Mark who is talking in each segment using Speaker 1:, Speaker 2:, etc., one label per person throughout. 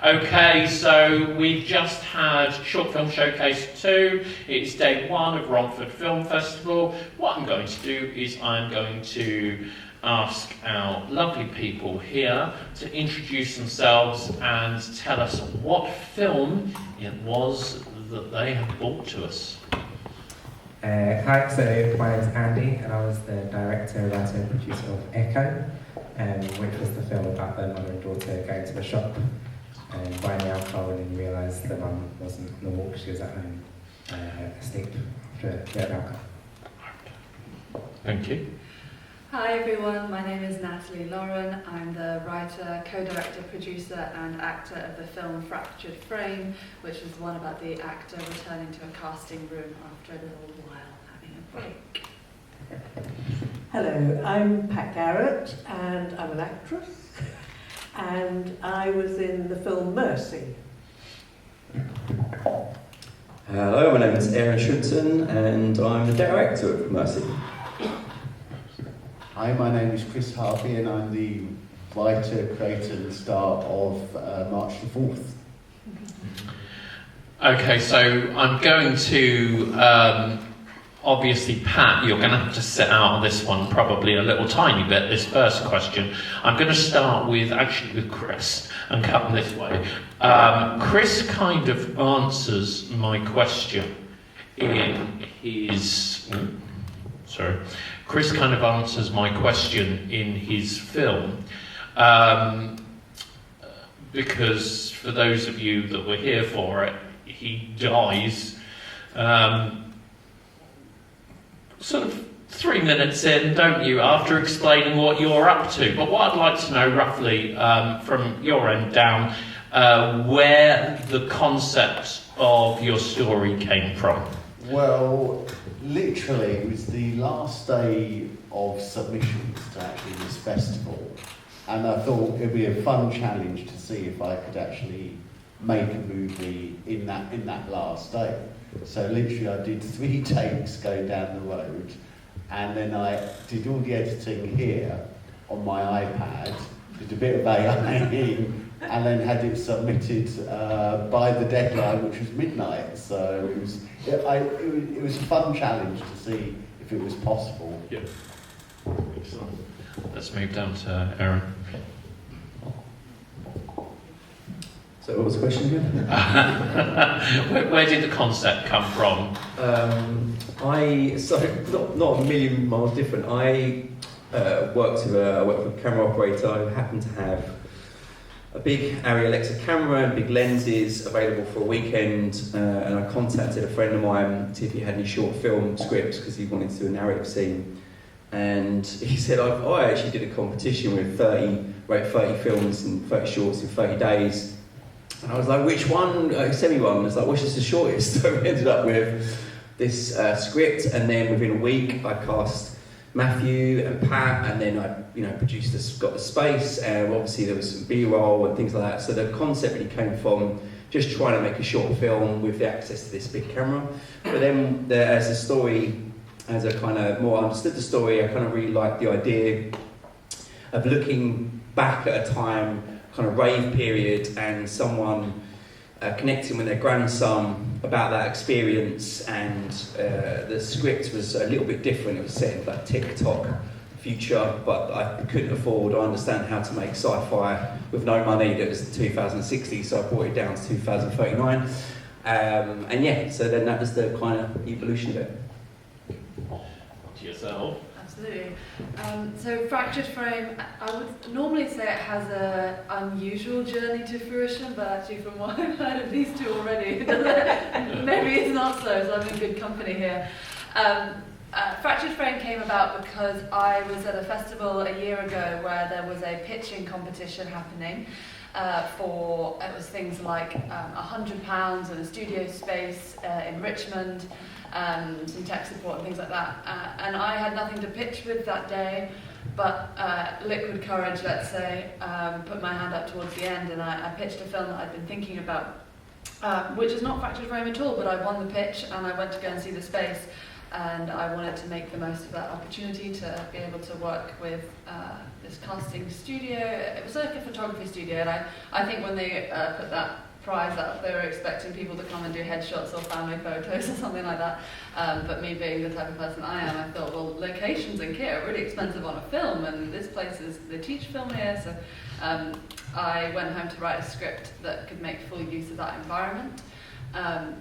Speaker 1: Okay, so we've just had Short Film Showcase 2. It's day 1 of Romford Film Festival. What I'm going to do is I'm going to ask our lovely people here to introduce themselves and tell us what film it was that they have brought to us.
Speaker 2: Hi, so my name's Andy and I was the director, writer and producer of Echo, which was the film about the mother and daughter going to the shop and buying alcohol and then realised the mum wasn't on the walk, she was at home asleep after a bit of alcohol.
Speaker 1: Thank you.
Speaker 3: Hi everyone, my name is Natalie Lauren. I'm the writer, co-director, producer and actor of the film Fractured Frame, which is the one about the actor returning to a casting room after a little while having a break.
Speaker 4: Hello, I'm Pat Garrett and I'm an actress and I was in the film Mercy.
Speaker 5: Hello, my name is Shrimpton and I'm the director of Mercy.
Speaker 6: Hi, my name is Chris Harvey and I'm the writer, creator and star of March the 4th.
Speaker 1: Okay, so I'm going to, obviously Pat, you're going to have to sit out on this one probably a little tiny bit, this first question. I'm going to start with Chris and come this way. Chris kind of answers my question in his... Chris kind of answers my question in his film, because for those of you that were here for it, he dies sort of 3 minutes in, don't you, after explaining what you're up to. But what I'd like to know roughly from your end down, where the concept of your story came from.
Speaker 6: Well, literally, it was the last day of submissions to actually this festival, and I thought it'd be a fun challenge to see if I could actually make a movie in that last day. So literally, I did 3 takes going down the road, and then I did all the editing here on my iPad, did a bit of AI and then had it submitted by the deadline, which was midnight. So it was a fun challenge to see if it was possible.
Speaker 1: Yeah. Excellent. Let's move down to Aaron.
Speaker 5: So what was the question again?
Speaker 1: Where did the concept come from?
Speaker 5: Not a million miles different. I worked with a camera operator who happened to have a big Arri Alexa camera and big lenses available for a weekend, and I contacted a friend of mine to see if he had any short film scripts because he wanted to do a narrative scene, and he said, I actually did a competition with 30 films and 30 shorts in 30 days, and I was like, which one? Send me one. I was like, what's just the shortest? So we ended up with this script, and then within a week I cast Matthew and Pat, and then I, got the space, and obviously there was some B-roll and things like that. So the concept really came from just trying to make a short film with the access to this big camera. But then, as I kind of more understood the story, I kind of really liked the idea of looking back at a time, kind of rave period, and someone connecting with their grandson about that experience, and the script was a little bit different. It was set in like TikTok future, but I couldn't afford or understand how to make sci-fi with no money that was 2060, so I brought it down to 2039. So then that was the kind of evolution of it.
Speaker 1: To yourself.
Speaker 3: Absolutely. So Fractured Frame, I would normally say it has an unusual journey to fruition, but actually from what I've heard of these two already, maybe it's not so I'm in good company here. Fractured Frame came about because I was at a festival a year ago where there was a pitching competition happening it was things like £100 and a studio space in Richmond, some tech support and things like that. And I had nothing to pitch with that day, but liquid courage, let's say, put my hand up towards the end, and I pitched a film that I'd been thinking about, which is not Fractured Frame at all, but I won the pitch and I went to go and see the space. and I wanted to make the most of that opportunity to be able to work with this casting studio. It was like a photography studio, and I think when they put that prize up, they were expecting people to come and do headshots or family photos or something like that. But me being the type of person I am, I thought, well, locations and kit are really expensive on a film, and this place they teach film here, so I went home to write a script that could make full use of that environment.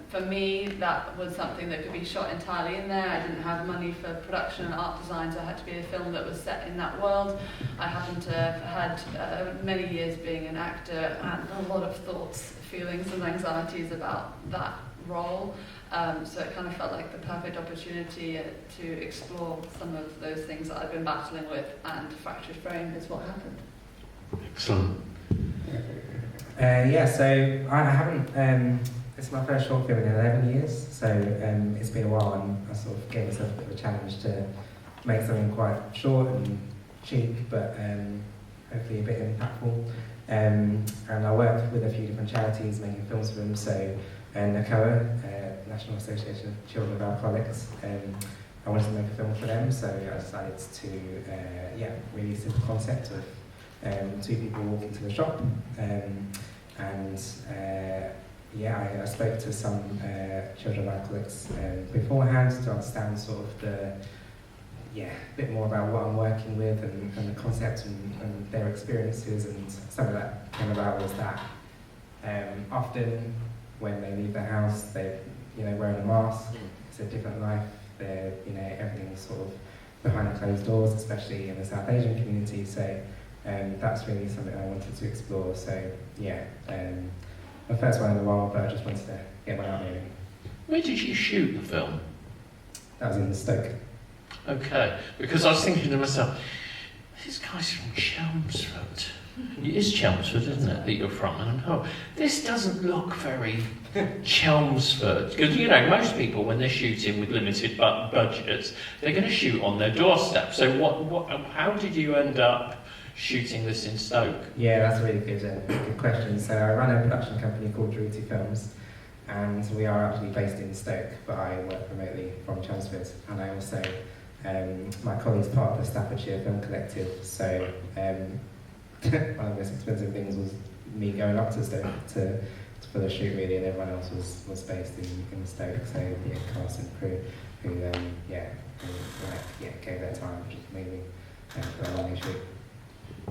Speaker 3: For me, that was something that could be shot entirely in there. I didn't have money for production and art design, so it had to be a film that was set in that world. I happened to have had many years being an actor and a lot of thoughts, feelings and anxieties about that role. So it kind of felt like the perfect opportunity to explore some of those things that I've been battling with, and Fractured Frame is what happened.
Speaker 1: Excellent.
Speaker 2: So I haven't, it's my first short film in 11 years, so it's been a while, and I sort of gave myself a bit of a challenge to make something quite short and cheap, but hopefully a bit impactful. And I work with a few different charities making films for them, so NACOA, National Association of Children of Alcoholics, I wanted to make a film for them, so I decided to release the concept of two people walking to the shop, I spoke to some children of alcoholics beforehand to understand sort of a bit more about what I'm working with and the concept and their experiences, and some of that came about was that often when they leave the house, they're wearing a mask. It's a different life. They're everything's sort of behind closed doors, especially in the South Asian community. So that's really something I wanted to explore. So the first one in a while, but I just wanted to get one out maybe.
Speaker 1: Where did you shoot the film?
Speaker 2: That was in Stoke.
Speaker 1: Okay, because I was thinking to myself, this guy's from Chelmsford. It is Chelmsford, isn't it, that you're from? And this doesn't look very Chelmsford. Because, most people, when they're shooting with limited budgets, they're going to shoot on their doorstep. So how did you end up shooting this in Stoke?
Speaker 2: Yeah, that's a really good question. So I run a production company called Druity Films, and we are actually based in Stoke, but I work remotely from Chelmsford, and I also, my colleague's part of the Staffordshire Film Collective, so one of the most expensive things was me going up to Stoke for the shoot really, and everyone else was based in Stoke, so cast and crew who gave their time, which is amazing, for a long shoot.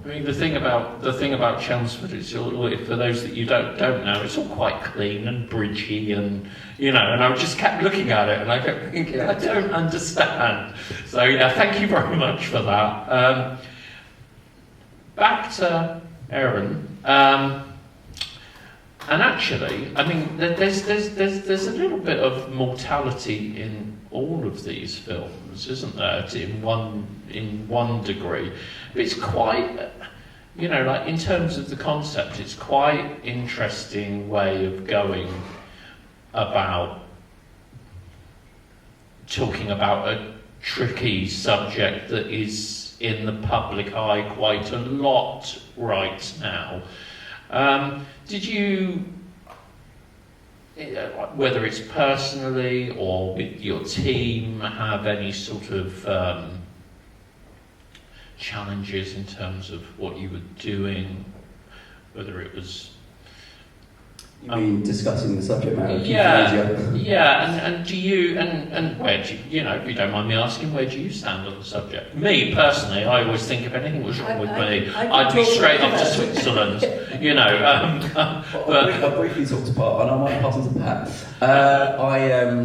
Speaker 1: I mean, the thing about Chelmsford is, for those that you don't know, it's all quite clean and bridgy, and and I just kept looking at it, and I kept thinking, I don't understand. So thank you very much for that. Back to Erin, and actually, I mean, there's a little bit of mortality in all of these films, isn't there? In one degree. But it's quite, in terms of the concept, it's quite interesting way of going about talking about a tricky subject that is in the public eye quite a lot right now. Did you, whether it's personally or with your team, have any sort of challenges in terms of what you were doing, whether it was...
Speaker 5: You mean discussing the subject matter?
Speaker 1: And do you, and where do you, if you don't mind me asking, where do you stand on the subject? Me, personally, I always think if anything was wrong with me, I'd be straight off to Switzerland,
Speaker 5: I'll briefly talk to Pat, and I might pass on to Pat.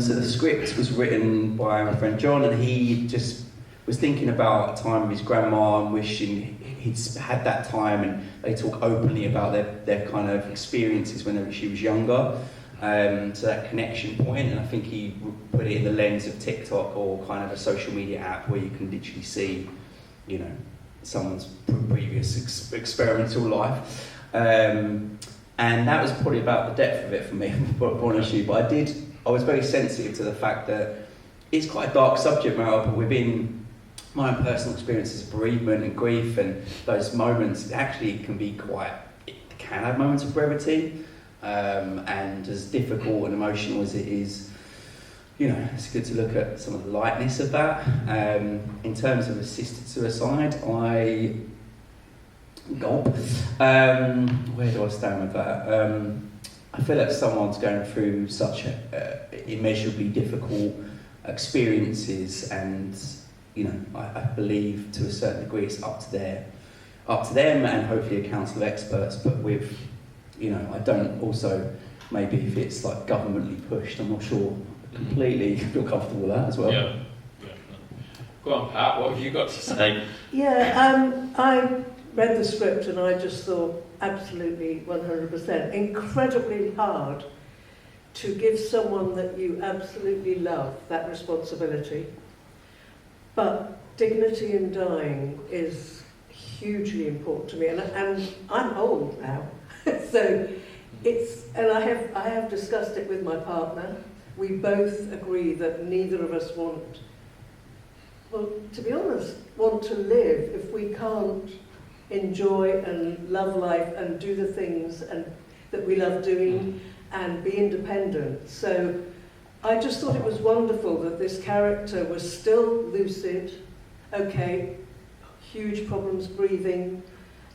Speaker 5: So the script was written by my friend John, and he just was thinking about a time with his grandma and wishing he'd had that time, and they talk openly about their kind of experiences when she was younger, to that connection point, and I think he put it in the lens of TikTok or kind of a social media app where you can literally see, someone's previous experimental life, and that was probably about the depth of it for me, but I was very sensitive to the fact that it's quite a dark subject matter, but within my own personal experiences of bereavement and grief, and those moments actually can have moments of brevity, and as difficult and emotional as it is, it's good to look at some of the lightness of that. In terms of assisted suicide, where do I stand with that? I feel like someone's going through such immeasurably difficult experiences, and I believe to a certain degree it's up to them and hopefully a council of experts. But with, I don't also, maybe if it's like governmentally pushed, I'm not sure I completely feel comfortable with that as well.
Speaker 1: Yeah. Go on, Pat, what have you got to say?
Speaker 4: Yeah, I read the script and I just thought absolutely 100%. Incredibly hard to give someone that you absolutely love that responsibility. But dignity in dying is hugely important to me, and I'm old now, so I have discussed it with my partner. We both agree that neither of us want to live if we can't enjoy and love life and do the things that we love doing and be independent. So I just thought it was wonderful that this character was still lucid, okay, huge problems breathing,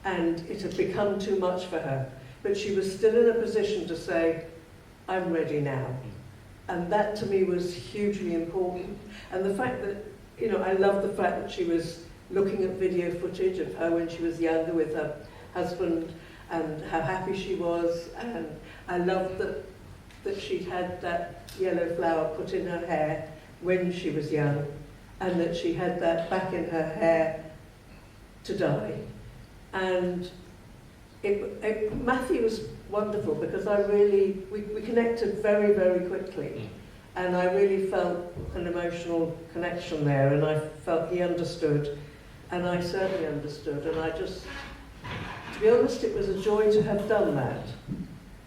Speaker 4: and it had become too much for her. But she was still in a position to say, I'm ready now. And that to me was hugely important. And the fact that, I love the fact that she was looking at video footage of her when she was younger with her husband and how happy she was. And I loved that she'd had that yellow flower put in her hair when she was young, and that she had that back in her hair to die. And Matthew was wonderful because we connected very, very quickly. And I really felt an emotional connection there, and I felt he understood, and I certainly understood. And to be honest, it was a joy to have done that.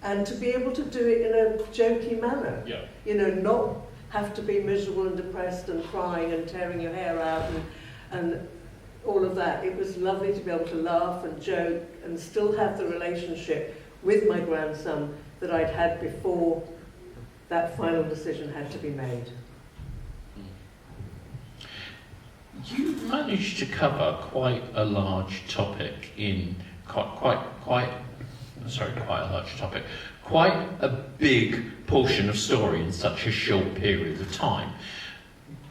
Speaker 4: And to be able to do it in a jokey manner. Yeah. Not have to be miserable and depressed and crying and tearing your hair out and all of that. It was lovely to be able to laugh and joke and still have the relationship with my grandson that I'd had before that final decision had to be made.
Speaker 1: You managed to cover quite a large topic in quite a big portion of story in such a short period of time.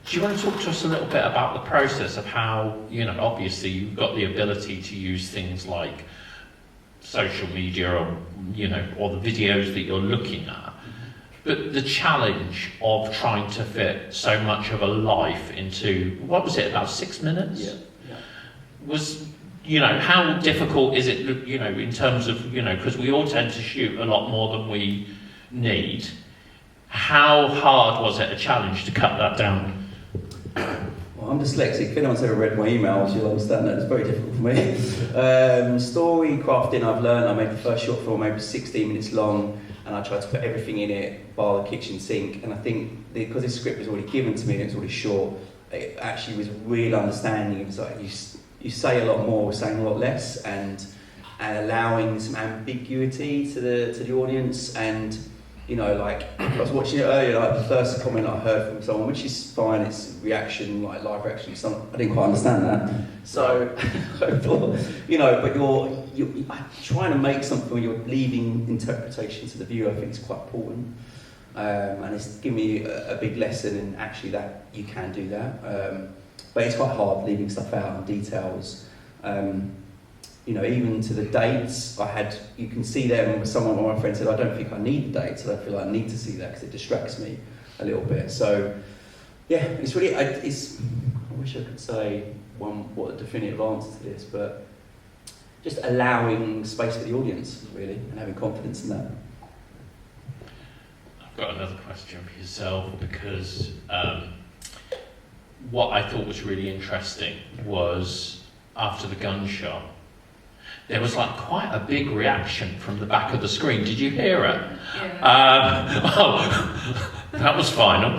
Speaker 1: Do you want to talk to us a little bit about the process of how, obviously you've got the ability to use things like social media or the videos that you're looking at, but the challenge of trying to fit so much of a life into, what was it, about 6 minutes?
Speaker 5: Yeah.
Speaker 1: Was, how difficult is it, in terms of, because we all tend to shoot a lot more than we need. How hard was it a challenge to cut that down?
Speaker 5: Well, I'm dyslexic. If anyone's ever read my emails, you'll understand that it's very difficult for me. Story crafting, I've learned. I made the first short film, maybe 16 minutes long, and I tried to put everything in it, bar the kitchen sink. And I think because this script was already given to me and it was already short, it actually was real understanding. It was like you say a lot more, we're saying a lot less, and allowing some ambiguity to the audience. And I was watching it earlier, the first comment I heard from someone, which is fine, it's reaction, live reaction, I didn't quite understand that. So I thought, but you're trying to make something where you're leaving interpretation to the viewer. I think it's quite important. And it's given me a big lesson in actually that you can do that. But it's quite hard leaving stuff out and details. Even to the dates, you can see them. One of my friends said, I don't think I need the dates, I don't feel like I need to see that because it distracts me a little bit. So, yeah, it's really, I wish I could say what a definitive answer to this, but just allowing space for the audience, really, and having confidence in that.
Speaker 1: I've got another question for yourself, because what I thought was really interesting was after the gunshot, there was quite a big reaction from the back of the screen. Did you hear it?
Speaker 3: Yeah.
Speaker 1: That was final.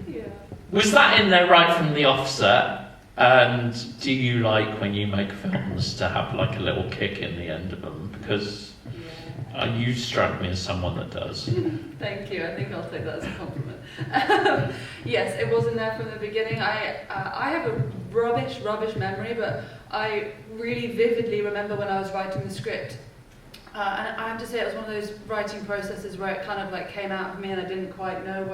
Speaker 3: Yeah.
Speaker 1: Was that in there right from the offset? And do you like when you make films to have a little kick in the end of them? Because You strike me as someone that does.
Speaker 3: Thank you. I think I'll take that as a compliment. Yes, it wasn't there from the beginning. I have a rubbish memory, but I really vividly remember when I was writing the script. And I have to say it was one of those writing processes where it kind of like came out of me and I didn't quite know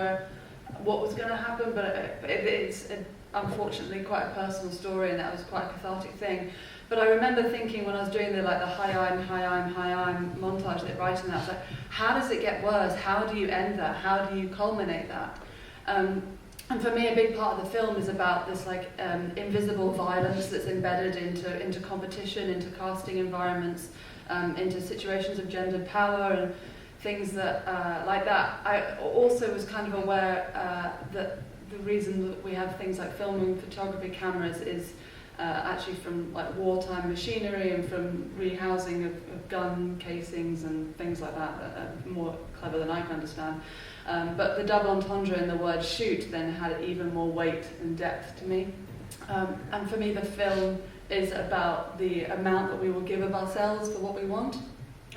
Speaker 3: what was going to happen, but it's unfortunately quite a personal story, and that was quite a cathartic thing. But I remember thinking when I was doing the high I'm montage, that writing that, I was like, how does it get worse? How do you end that? How do you culminate that? And for me, a big part of the film is about this invisible violence that's embedded into competition, into casting environments, into situations of gendered power and things that like that. I also was kind of aware that the reason that we have things like film and photography cameras is actually from wartime machinery and from rehousing of gun casings and things like that are more clever than I can understand. But the double entendre in the word shoot then had even more weight and depth to me. And for me, the film is about the amount that we will give of ourselves for what we want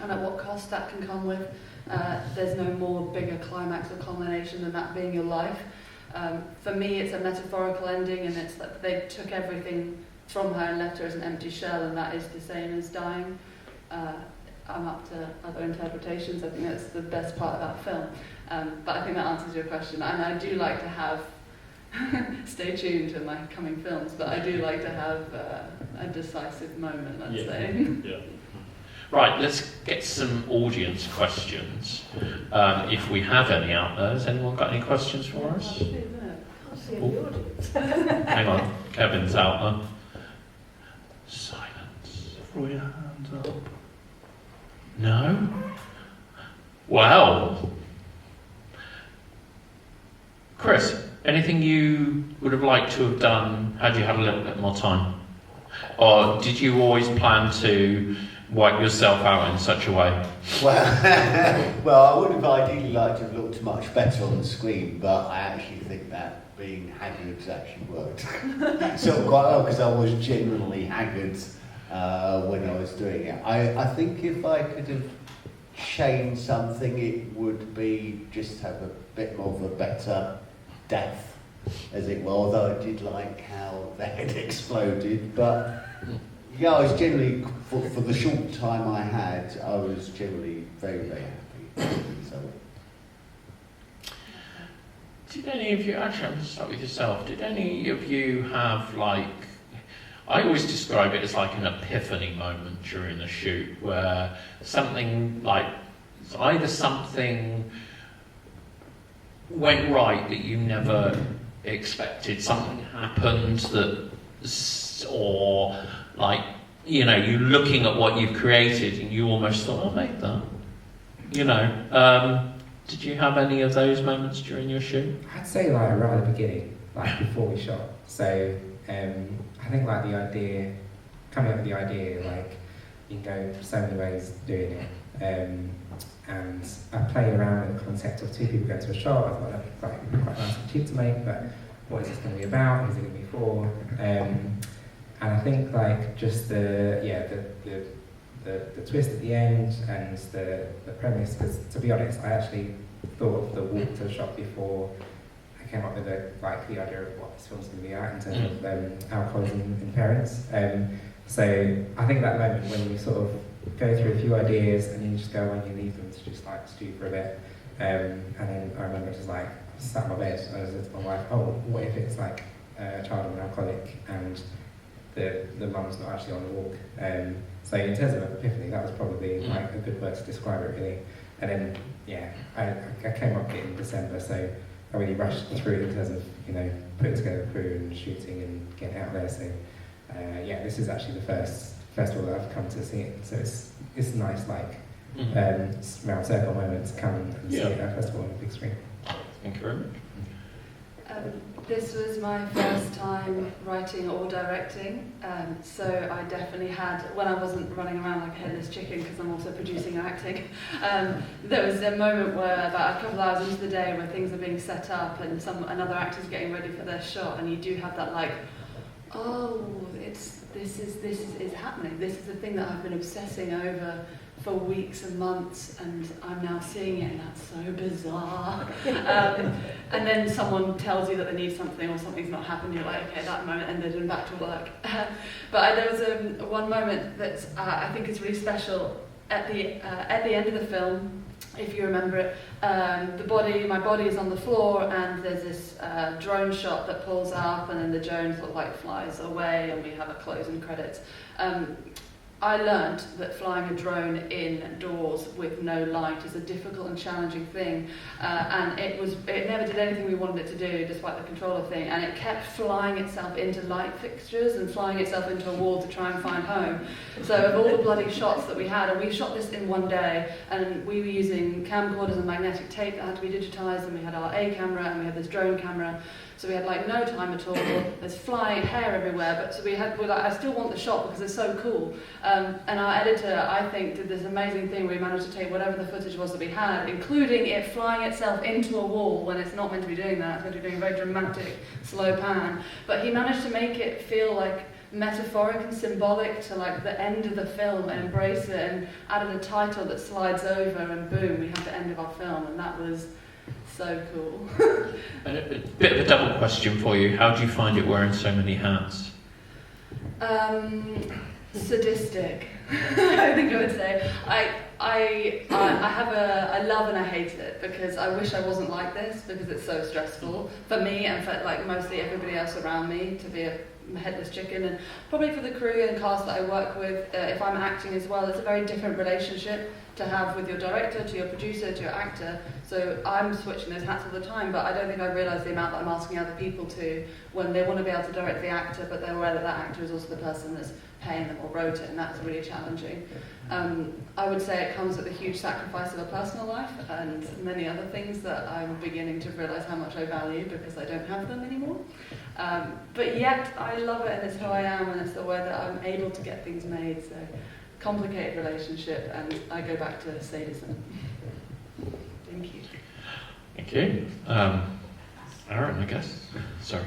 Speaker 3: and at what cost that can come with. There's no more bigger climax or culmination than that being your life. For me, it's a metaphorical ending, and it's that they took everything from her and left her as an empty shell, and that is the same as dying. I'm up to other interpretations. I think that's the best part of that film. But I think that answers your question. And I do like to have, stay tuned to my coming films, but I do like to have a decisive moment, let's say.
Speaker 1: Yeah. Right, let's get some audience questions. If we have any out there, has anyone got any questions for us? Hang on, Kevin's out there. Silence. Throw your hands up. No? Well. Chris, anything you would have liked to have done had you had a little bit more time? Or did you always plan to wipe yourself out in such a way?
Speaker 6: Well, I would have ideally liked to have looked much better on the screen, but I actually think that being haggard actually worked sort of quite well, because I was genuinely haggard when I was doing it. I think if I could have changed something, it would be just have a bit more of a better death, as it were, although I did like how the head exploded, but yeah, I was generally, for the short time I had, I was generally very, very happy. So.
Speaker 1: Did any of you, actually I'm going to start with yourself, did any of you have I always describe it as like an epiphany moment during the shoot, where something either something went right that you never expected, something happened or you're looking at what you've created and you almost thought, I made that. Did you have any of those moments during your shoot?
Speaker 2: I'd say right at the beginning, before we shot. So I think the idea, coming up with the idea, you can go so many ways doing it. And I played around with the concept of two people going to a shot. I thought that'd be quite nice and cheap to make, but what is this going to be about? Who's it going to be for? And I think just the twist at the end and the premise, because to be honest, I actually thought of the walk to the shop before I came up with the idea of what this film's going to be at in terms of alcoholism in parents. So I think that moment when you sort of go through a few ideas and you just go and you leave them to just stew for a bit, and then I remember just sat in my bed and I said to my wife, oh, what if it's a child of an alcoholic and the mum's not actually on the walk. So in terms of epiphany, that was probably a good word to describe it, really. And then I came up with it in December, so I really rushed through it in terms of putting together a crew and shooting and getting out there. So this is actually the first festival that I've come to see it. So it's nice round circle moment to come and see it at a festival on the big screen.
Speaker 1: Thank you very much.
Speaker 3: This was my first time writing or directing, so I definitely had, when I wasn't running around like a headless chicken because I'm also producing and acting, there was a moment where about a couple of hours into the day where things are being set up and another actor's getting ready for their shot, and you do have that this is happening, this is the thing that I've been obsessing over for weeks and months, and I'm now seeing it, and that's so bizarre. And then someone tells you that they need something or something's not happened, you're like, okay, that moment ended and back to work. But there was one moment that I think is really special at the end of the film. If you remember it, my body is on the floor, and there's this drone shot that pulls up, and then the drone sort of like flies away, and we have a closing credits. I learned that flying a drone indoors with no light is a difficult and challenging thing, and it never did anything we wanted it to do, despite the controller thing, and it kept flying itself into light fixtures and flying itself into a wall to try and find home. So of all the bloody shots that we had, and we shot this in one day, and we were using camcorders and magnetic tape that had to be digitised, and we had our A camera, and we had this drone camera. So we had like no time at all. There's flying hair everywhere, but so we're like, I still want the shot because it's so cool. And our editor, I think, did this amazing thing where he managed to take whatever the footage was that we had, including it flying itself into a wall when it's not meant to be doing that. It's meant to be doing a very dramatic, slow pan. But he managed to make it feel like metaphoric and symbolic to like the end of the film, and embrace it, and added a title that slides over, and boom, we have the end of our film, and that was so cool.
Speaker 1: A bit of a double question for you. How do you find it wearing so many hats?
Speaker 3: Sadistic, I think I would say. I love and I hate it, because I wish I wasn't like this, because it's so stressful for me and for like mostly everybody else around me to be a headless chicken, and probably for the crew and cast that I work with. If I'm acting as well, it's a very different relationship to have with your director, to your producer, to your actor. So I'm switching those hats all the time, but I don't think I realise the amount that I'm asking other people to, when they want to be able to direct the actor, but they're aware that that actor is also the person that's paying them or wrote it, and that's really challenging. I would say it comes with a huge sacrifice of a personal life and many other things that I'm beginning to realise how much I value, because I don't have them anymore. But yet I love it, and it's who I am, and it's the way that I'm able to get things made. So complicated relationship, and I go back to sadism. Thank you.
Speaker 1: Thank you. Aaron, I guess. Sorry.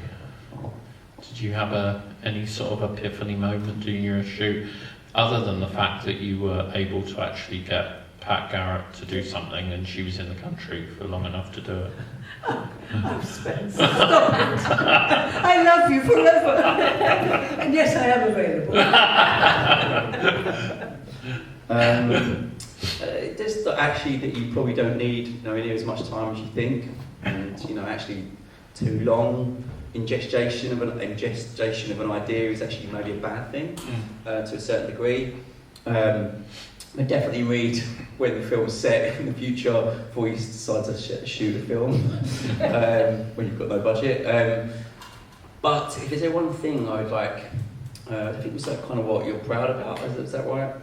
Speaker 1: Did you have any sort of epiphany moment during your shoot, other than the fact that you were able to actually get Pat Garrett to do something, and she was in the country for long enough to do it?
Speaker 4: Oh, Spencer, stop it. I love you forever. And yes, I am available.
Speaker 5: Just actually that you probably don't need nowhere near as much time as you think, and actually too long in gestation of an idea is actually maybe a bad thing to a certain degree. I definitely read when the film's set in the future before you decide to shoot a film, when you've got no budget. But if there's one thing I'd like, I think was that kind of what you're proud about, is that right?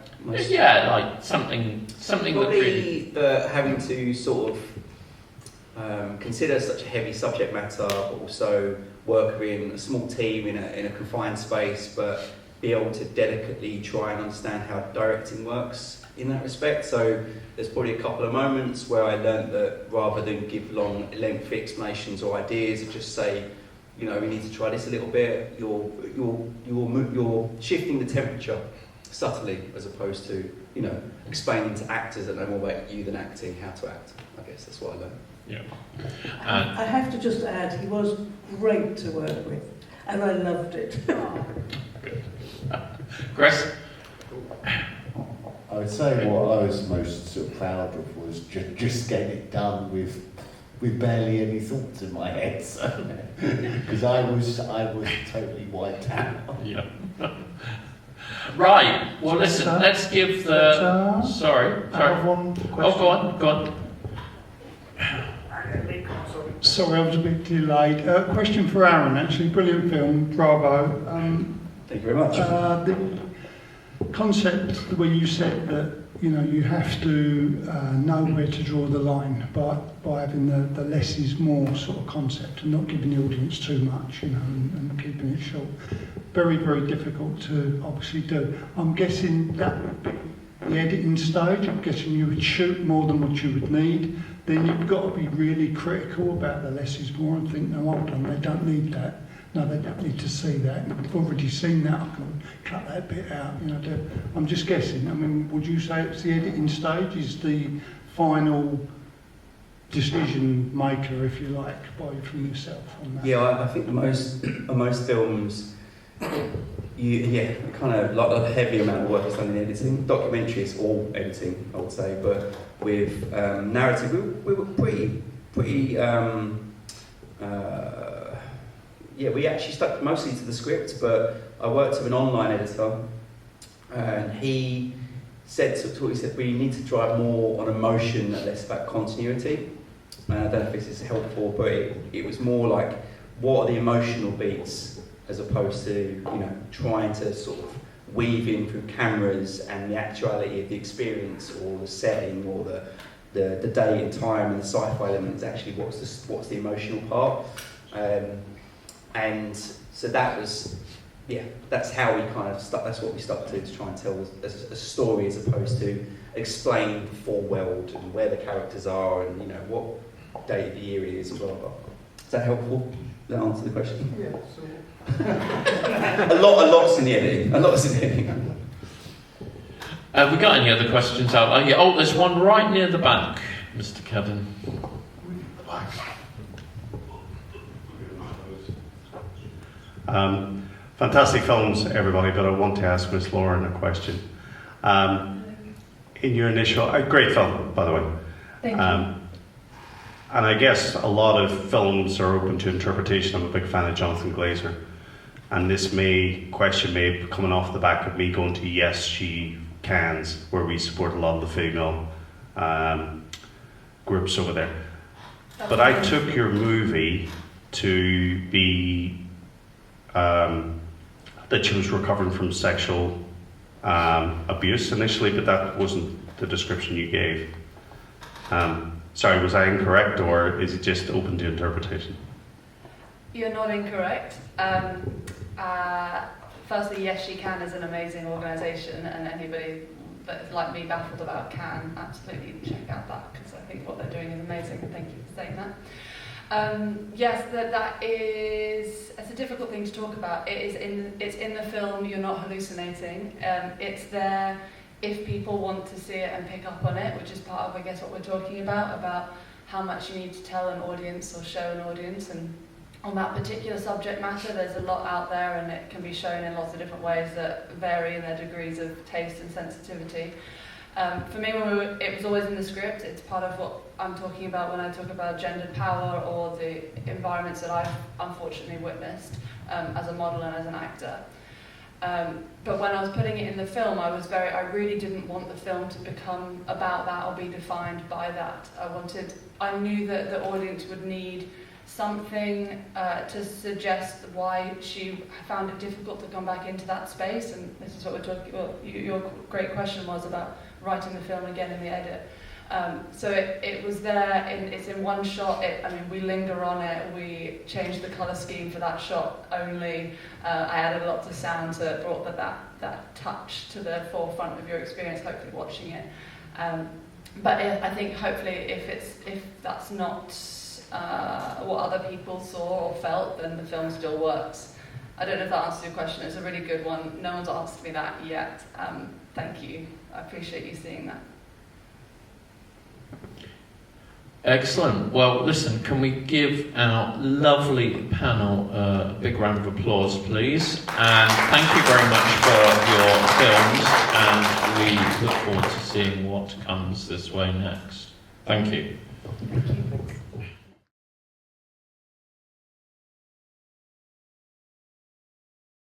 Speaker 1: Yeah, like something
Speaker 5: probably
Speaker 1: that really...
Speaker 5: having to sort of consider such a heavy subject matter, but also work within a small team in a confined space, but be able to delicately try and understand how directing works in that respect. So there's probably a couple of moments where I learned that rather than give long, lengthy explanations or ideas, just say, we need to try this a little bit. You're shifting the temperature subtly, as opposed to explaining to actors that know more about you than acting how to act. I guess that's what I learned.
Speaker 1: Yeah.
Speaker 4: I have to just add, he was great to work with, and I loved it.
Speaker 1: Good. Chris?
Speaker 6: I would say what I was most sort of proud of was just getting it done with barely any thoughts in my head, because I was totally wiped out.
Speaker 1: Yeah. Right. Well, listen. Let's give the. Sorry.
Speaker 7: I have one question.
Speaker 1: Oh, go on.
Speaker 7: Sorry, I was a bit delayed. Question for Aaron, actually. Brilliant film, bravo.
Speaker 5: Thank you very much.
Speaker 7: The concept when you said that you have to know where to draw the line by having the less is more sort of concept, and not giving the audience too much, and keeping it short. Very, very difficult to obviously do. I'm guessing that would be the editing stage. I'm guessing you would shoot more than what you would need. Then you've got to be really critical about the less is more and think, no, hold on, they don't need that. no, they don't need to see that. We've already seen that. I can cut that bit out. I'm just guessing. I mean, would you say it's the editing stage is the final decision maker, if you like, from yourself on that?
Speaker 5: Yeah, I think most films, kind of like a heavy amount of work is done in editing. Documentary is all editing, I would say, but with narrative, we were pretty. We actually stuck mostly to the script, but I worked with an online editor, and he said we need to drive more on emotion and less about continuity. And I don't know if this is helpful, but it was more like, what are the emotional beats, as opposed to trying to sort of weave in through cameras and the actuality of the experience or the setting or the day and time and the sci-fi elements. Actually, what's the emotional part? And so that was, that's how we kind of stuck. That's what we stuck to try and tell a story, as opposed to explain the full world and where the characters are and what day of the year it is as well. Is that helpful? Does that answer the question?
Speaker 6: Yeah.
Speaker 5: A lot's in the editing.
Speaker 1: Have we got any other questions out? There's one right near the back, Mr. Kevin.
Speaker 8: Fantastic films, everybody, but I want to ask Miss Lauren a question. In your initial... great film, by the way.
Speaker 3: Thank you.
Speaker 8: And I guess a lot of films are open to interpretation. I'm a big fan of Jonathan Glazer. And this question may be coming off the back of me going to Yes, She Cans, where we support a lot of the female groups over there. But I took your movie to be that she was recovering from sexual abuse initially, but that wasn't the description you gave. Sorry, was I incorrect, or is it just open to interpretation?
Speaker 3: You're not incorrect. Firstly, Yes She Can is an amazing organisation, and anybody that is like me baffled about can absolutely check out that, because I think what they're doing is amazing. Thank you for saying that. Yes, it's a difficult thing to talk about. It's in the film. You're not hallucinating. It's there if people want to see it and pick up on it, which is part of, I guess, what we're talking about how much you need to tell an audience or show an audience. And on that particular subject matter, there's a lot out there, and it can be shown in lots of different ways that vary in their degrees of taste and sensitivity. For me, it was always in the script. It's part of what I'm talking about when I talk about gendered power or the environments that I've unfortunately witnessed as a model and as an actor. But when I was putting it in the film, I really didn't want the film to become about that or be defined by that. I knew that the audience would need something to suggest why she found it difficult to come back into that space, and this is what we're talking about. Your great question was about writing the film again in the edit. So it was there, it's in one shot. We linger on it, we changed the colour scheme for that shot only. I added lots of sound, so it brought that touch to the forefront of your experience, hopefully watching it. But I think hopefully if that's not what other people saw or felt, then the film still works. I don't know if that answers your question. It's a really good one. No one's asked me that yet. Thank you. I appreciate you seeing that.
Speaker 1: Excellent. Well, listen, can we give our lovely panel a big round of applause, please? And thank you very much for your films, and we look forward to seeing what comes this way next. Thank you.
Speaker 3: Thank you.